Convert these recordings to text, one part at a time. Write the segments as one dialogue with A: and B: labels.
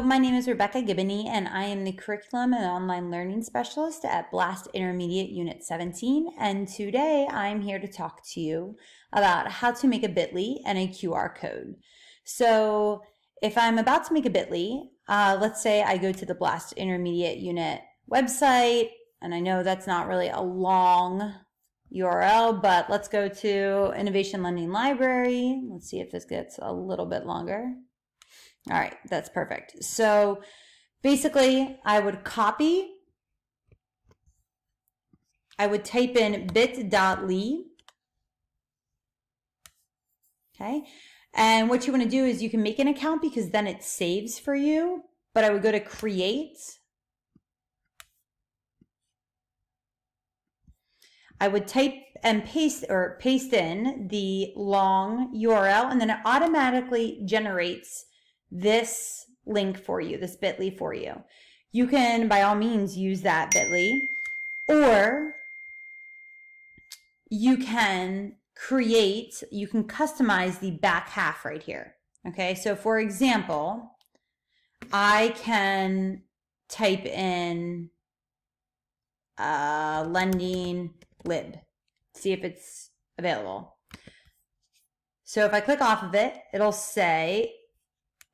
A: So my name is Rebecca Gibney, and I am the Curriculum and Online Learning Specialist at Blast Intermediate Unit 17. And today I'm here to talk to you about how to make a bit.ly and a QR code. So if I'm about to make a bit.ly, let's say I go to the Blast Intermediate Unit website, and I know that's not really a long URL, but let's go to Innovation Lending Library. Let's see if this gets a little bit longer. All right, that's perfect. So basically, I would copy, I would type in bit.ly, okay? And what you want to do is you can make an account because then it saves for you, but I would go to create. I would type and paste in the long URL, and then it automatically generates this link for you, this bit.ly for you. You can, by all means, use that bit.ly, or you can customize the back half right here. Okay, so for example, I can type in lending lib, see if it's available. So if I click off of it, it'll say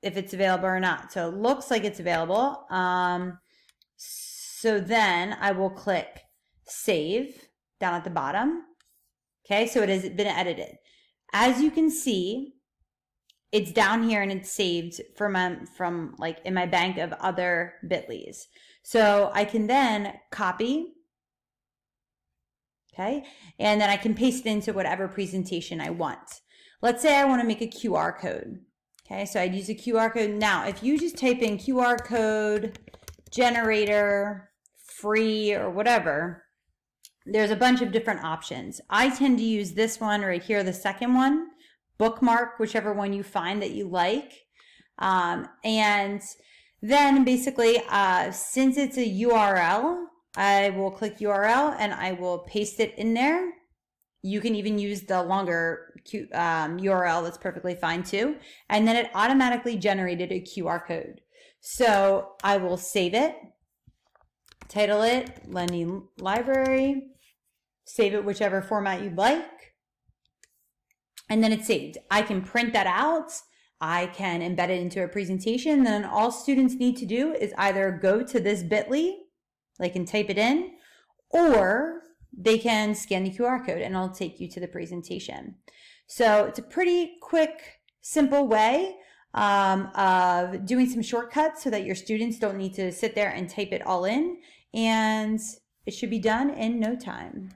A: if it's available or not. So it looks like it's available. So then I will click save down at the bottom. Okay, so it has been edited. As you can see, it's down here and it's saved from like in my bank of other bit.lys. So I can then copy, okay, and then I can paste it into whatever presentation I want. Let's say I want to make a QR code. Okay, so I'd use a QR code. Now, if you just type in QR code generator free or whatever, there's a bunch of different options. I tend to use this one right here, the second one, bookmark whichever one you find that you like. And then basically, since it's a URL, I will click URL and I will paste it in there. You can even use the longer URL, that's perfectly fine too. And then it automatically generated a QR code. So I will save it, title it Lending Library, save it whichever format you'd like, and then it's saved. I can print that out, I can embed it into a presentation, then all students need to do is either go to this bit.ly, they can type it in, or they can scan the QR code and it'll take you to the presentation. So it's a pretty quick, simple way of doing some shortcuts so that your students don't need to sit there and type it all in, and it should be done in no time.